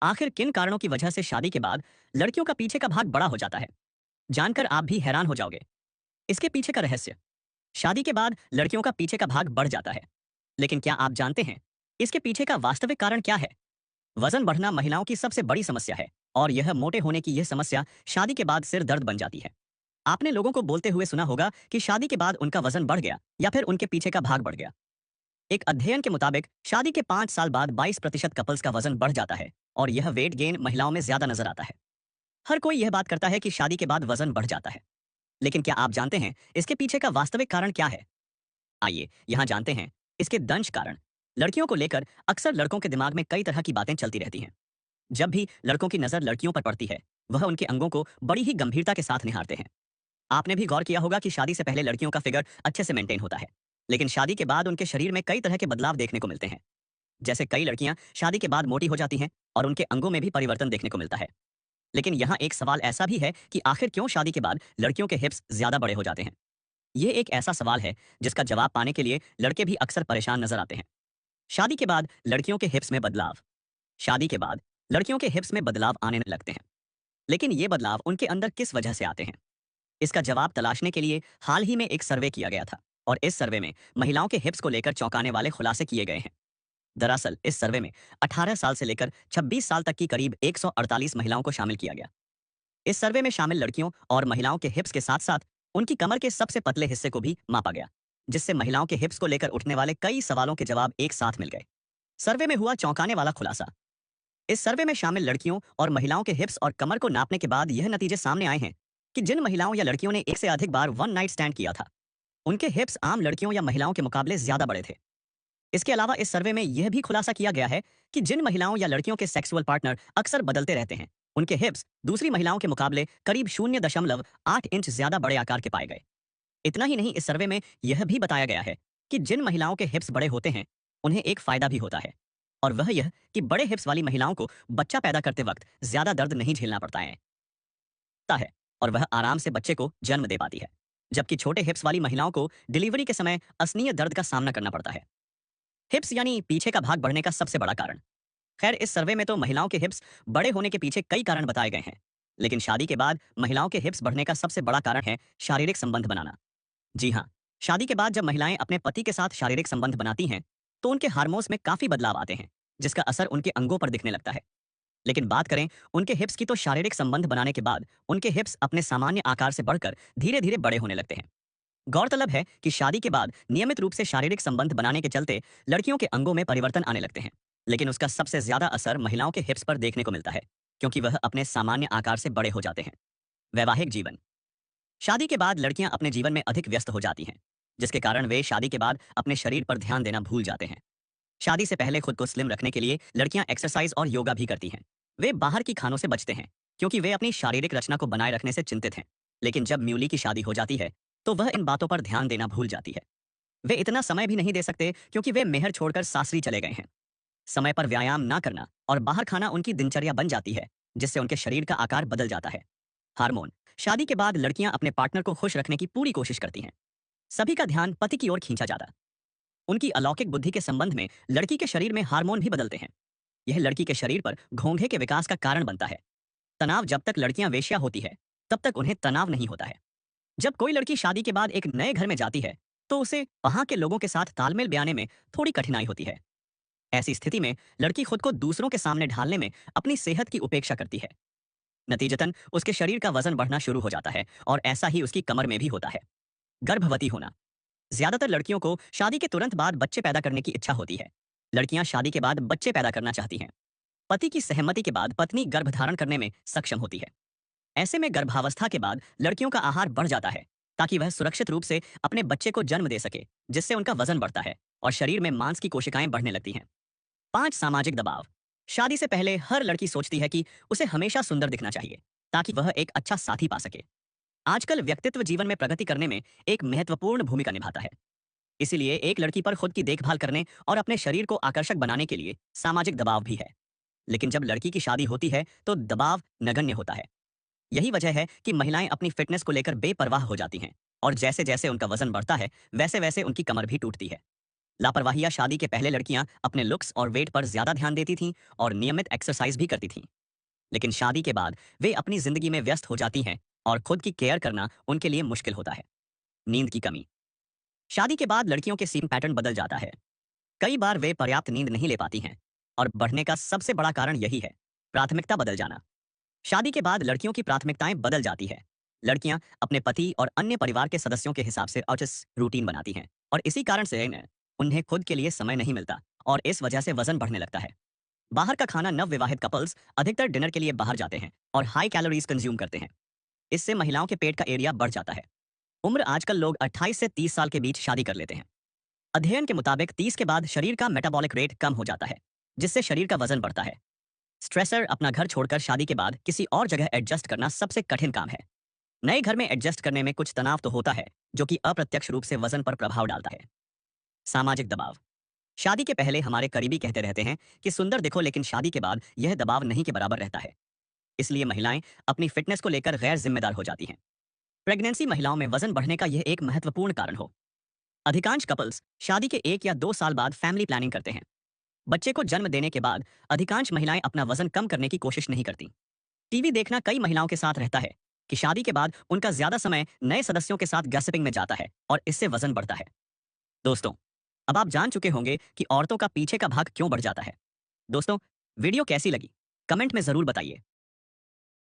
आखिर किन कारणों की वजह से शादी के बाद लड़कियों का पीछे का भाग बड़ा हो जाता है? जानकर आप भी हैरान हो जाओगे। इसके पीछे का रहस्य। शादी के बाद लड़कियों का पीछे का भाग बढ़ जाता है। लेकिन क्या आप जानते हैं इसके पीछे का वास्तविक कारण क्या है? वजन बढ़ना महिलाओं की सबसे बड़ी समस्या है और यह मोटे होने की यह समस्या शादी के बाद सिर दर्द बन जाती है। आपने लोगों को बोलते हुए सुना होगा कि शादी के बाद उनका वजन बढ़ गया या फिर उनके पीछे का भाग बढ़ गया। एक अध्ययन के मुताबिक शादी के 5 साल बाद 22% कपल्स का वजन बढ़ जाता है और यह वेट गेन महिलाओं में ज्यादा नजर आता है। हर कोई यह बात करता है कि शादी के बाद वजन बढ़ जाता है, लेकिन क्या आप जानते हैं इसके पीछे का वास्तविक कारण क्या है? आइए यहां जानते हैं इसके दंश कारण। लड़कियों को लेकर अक्सर लड़कों के दिमाग में कई तरह की बातें चलती रहती हैं। जब भी लड़कों की नजर लड़कियों पर पड़ती है, वह उनके अंगों को बड़ी ही गंभीरता के साथ निहारते हैं। आपने भी गौर किया होगा कि शादी से पहले लड़कियों का फिगर अच्छे से मेंटेन होता है, लेकिन शादी के बाद उनके शरीर में कई तरह के बदलाव देखने को मिलते हैं। जैसे कई लड़कियां शादी के बाद मोटी हो जाती हैं और उनके अंगों में भी परिवर्तन देखने को मिलता है। लेकिन यहाँ एक सवाल ऐसा भी है कि आखिर क्यों शादी के बाद लड़कियों के हिप्स ज्यादा बड़े हो जाते हैं? ये एक ऐसा सवाल है जिसका जवाब पाने के लिए लड़के भी अक्सर परेशान नजर आते हैं। शादी के बाद लड़कियों के हिप्स में बदलाव। शादी के बाद लड़कियों के हिप्स में बदलाव आने लगते हैं, लेकिन ये बदलाव उनके अंदर किस वजह से आते हैं? इसका जवाब तलाशने के लिए हाल ही में एक सर्वे किया गया था और इस सर्वे में महिलाओं के हिप्स को लेकर चौंकाने वाले खुलासे किए गए हैं। दरअसल इस सर्वे में 18 साल से लेकर 26 साल तक की करीब 148 महिलाओं को शामिल किया गया। इस सर्वे में शामिल लड़कियों और महिलाओं के हिप्स के साथ साथ उनकी कमर के सबसे पतले हिस्से को भी मापा गया, जिससे महिलाओं के हिप्स को लेकर उठने वाले कई सवालों के जवाब एक साथ मिल गए। सर्वे में हुआ चौंकाने वाला खुलासा। इस सर्वे में शामिल लड़कियों और महिलाओं के हिप्स और कमर को नापने के बाद यह नतीजे सामने आए हैं कि जिन महिलाओं या लड़कियों ने एक से अधिक बार वन नाइट स्टैंड किया था, उनके हिप्स आम लड़कियों या महिलाओं के मुकाबले ज्यादा बड़े थे। इसके अलावा इस सर्वे में यह भी खुलासा किया गया है कि जिन महिलाओं या लड़कियों के सेक्सुअल पार्टनर अक्सर बदलते रहते हैं, उनके हिप्स दूसरी महिलाओं के मुकाबले करीब 0.8 इंच ज्यादा बड़े आकार के पाए गए। इतना ही नहीं, इस सर्वे में यह भी बताया गया है कि जिन महिलाओं के हिप्स बड़े होते हैं, उन्हें एक फायदा भी होता है, और वह यह कि बड़े हिप्स वाली महिलाओं को बच्चा पैदा करते वक्त ज्यादा दर्द नहीं झेलना पड़ता है और वह आराम से बच्चे को जन्म दे पाती है। जबकि छोटे हिप्स वाली महिलाओं को डिलीवरी के समय असहनीय दर्द का सामना करना पड़ता है। हिप्स यानी पीछे का भाग बढ़ने का सबसे बड़ा कारण। खैर, इस सर्वे में तो महिलाओं के हिप्स बड़े होने के पीछे कई कारण बताए गए हैं, लेकिन शादी के बाद महिलाओं के हिप्स बढ़ने का सबसे बड़ा कारण है शारीरिक संबंध बनाना। जी हाँ, शादी के बाद जब महिलाएं अपने पति के साथ शारीरिक संबंध बनाती हैं, तो उनके हार्मोन्स में काफी बदलाव आते हैं, जिसका असर उनके अंगों पर दिखने लगता है। लेकिन बात करें उनके हिप्स की, तो शारीरिक संबंध बनाने के बाद उनके हिप्स अपने सामान्य आकार से बढ़कर धीरे धीरे बड़े होने लगते हैं। गौरतलब है कि शादी के बाद नियमित रूप से शारीरिक संबंध बनाने के चलते लड़कियों के अंगों में परिवर्तन आने लगते हैं, लेकिन उसका सबसे ज्यादा असर महिलाओं के हिप्स पर देखने को मिलता है, क्योंकि वह अपने सामान्य आकार से बड़े हो जाते हैं। वैवाहिक जीवन। शादी के बाद लड़कियां अपने जीवन में अधिक व्यस्त हो जाती हैं, जिसके कारण वे शादी के बाद अपने शरीर पर ध्यान देना भूल जाते हैं। शादी से पहले खुद को स्लिम रखने के लिए लड़कियां एक्सरसाइज और योगा भी करती हैं। वे बाहर की खानों से बचते हैं, क्योंकि वे अपनी शारीरिक रचना को बनाए रखने से चिंतित हैं। लेकिन जब म्यूली की शादी हो जाती है, तो वह इन बातों पर ध्यान देना भूल जाती है। वे इतना समय भी नहीं दे सकते, क्योंकि वे मेहर छोड़कर सासरी चले गए हैं। समय पर व्यायाम ना करना और बाहर खाना उनकी दिनचर्या बन जाती है, जिससे उनके शरीर का आकार बदल जाता है। हार्मोन। शादी के बाद लड़कियां अपने पार्टनर को खुश रखने की पूरी कोशिश करती हैं। सभी का ध्यान पति की ओर खींचा जाता। उनकी अलौकिक बुद्धि के संबंध में लड़की के शरीर में हार्मोन भी बदलते हैं। यह लड़की के शरीर पर घोंघे के विकास का कारण बनता है। तनाव। जब तक लड़कियां वेश्या होती है, तब तक उन्हें तनाव नहीं होता है। जब कोई लड़की शादी के बाद एक नए घर में जाती है, तो उसे वहां के लोगों के साथ तालमेल बिठाने में थोड़ी कठिनाई होती है। ऐसी स्थिति में लड़की खुद को दूसरों के सामने ढालने में अपनी सेहत की उपेक्षा करती है। नतीजतन उसके शरीर का वजन बढ़ना शुरू हो जाता है और ऐसा ही उसकी कमर में भी होता है। गर्भवती होना। ज्यादातर लड़कियों को शादी के तुरंत बाद बच्चे पैदा करने की इच्छा होती है। लड़कियां शादी के बाद बच्चे पैदा करना चाहती हैं। पति की सहमति के बाद पत्नी गर्भधारण करने में सक्षम होती है। ऐसे में गर्भावस्था के बाद लड़कियों का आहार बढ़ जाता है, ताकि वह सुरक्षित रूप से अपने बच्चे को जन्म दे सके, जिससे उनका वजन बढ़ता है और शरीर में मांस की कोशिकाएं बढ़ने लगती हैं। 5 सामाजिक दबाव। शादी से पहले हर लड़की सोचती है कि उसे हमेशा सुंदर दिखना चाहिए, ताकि वह एक अच्छा साथी पा सके। आजकल व्यक्तित्व जीवन में प्रगति करने में एक महत्वपूर्ण भूमिका निभाता है। इसीलिए एक लड़की पर खुद की देखभाल करने और अपने शरीर को आकर्षक बनाने के लिए सामाजिक दबाव भी है। लेकिन जब लड़की की शादी होती है, तो दबाव नगण्य होता है। यही वजह है कि महिलाएं अपनी फिटनेस को लेकर बेपरवाह हो जाती हैं और जैसे जैसे उनका वजन बढ़ता है, वैसे वैसे उनकी कमर भी टूटती है। लापरवाही या शादी के पहले लड़कियां अपने लुक्स और वेट पर ज्यादा ध्यान देती थीं और नियमित एक्सरसाइज भी करती थीं। लेकिन शादी के बाद वे अपनी जिंदगी में व्यस्त हो जाती हैं और खुद की केयर करना उनके लिए मुश्किल होता है। नींद की कमी। शादी के बाद लड़कियों के स्लीप पैटर्न बदल जाता है। कई बार वे पर्याप्त नींद नहीं ले पाती हैं और बढ़ने का सबसे बड़ा कारण यही है, प्राथमिकता बदल जाना। शादी के बाद लड़कियों की प्राथमिकताएं बदल जाती है। लड़कियां अपने पति और अन्य परिवार के सदस्यों के हिसाब से ऑफिस रूटीन बनाती हैं और इसी कारण से उन्हें खुद के लिए समय नहीं मिलता और इस वजह से वजन बढ़ने लगता है। बाहर का खाना। नव विवाहित कपल्स अधिकतर डिनर के लिए बाहर जाते हैं और हाई कैलोरीज कंज्यूम करते हैं। इससे महिलाओं के पेट का एरिया बढ़ जाता है। उम्र। आजकल लोग 28 से 30 साल के बीच शादी कर लेते हैं। अध्ययन के मुताबिक 30 के बाद शरीर का मेटाबॉलिक रेट कम हो जाता है, जिससे शरीर का वजन बढ़ता है। स्ट्रेसर। अपना घर छोड़कर शादी के बाद किसी और जगह एडजस्ट करना सबसे कठिन काम है। नए घर में एडजस्ट करने में कुछ तनाव तो होता है, जो कि अप्रत्यक्ष रूप से वजन पर प्रभाव डालता है। सामाजिक दबाव। शादी के पहले हमारे करीबी कहते रहते हैं कि सुंदर दिखो, लेकिन शादी के बाद यह दबाव नहीं के बराबर रहता है। इसलिए महिलाएं अपनी फिटनेस को लेकर गैर जिम्मेदार हो जाती हैं। प्रेगनेंसी। महिलाओं में वजन बढ़ने का यह एक महत्वपूर्ण कारण हो। अधिकांश कपल्स शादी के 1 या 2 साल बाद फैमिली प्लानिंग करते हैं। बच्चे को जन्म देने के बाद अधिकांश महिलाएं अपना वजन कम करने की कोशिश नहीं करती। टीवी देखना कई महिलाओं के साथ रहता है कि शादी के बाद उनका ज्यादा समय नए सदस्यों के साथ गैसिपिंग में जाता है और इससे वजन बढ़ता है। दोस्तों, अब आप जान चुके होंगे कि औरतों का पीछे का भाग क्यों बढ़ जाता है। दोस्तों, वीडियो कैसी लगी कमेंट में जरूर बताइए।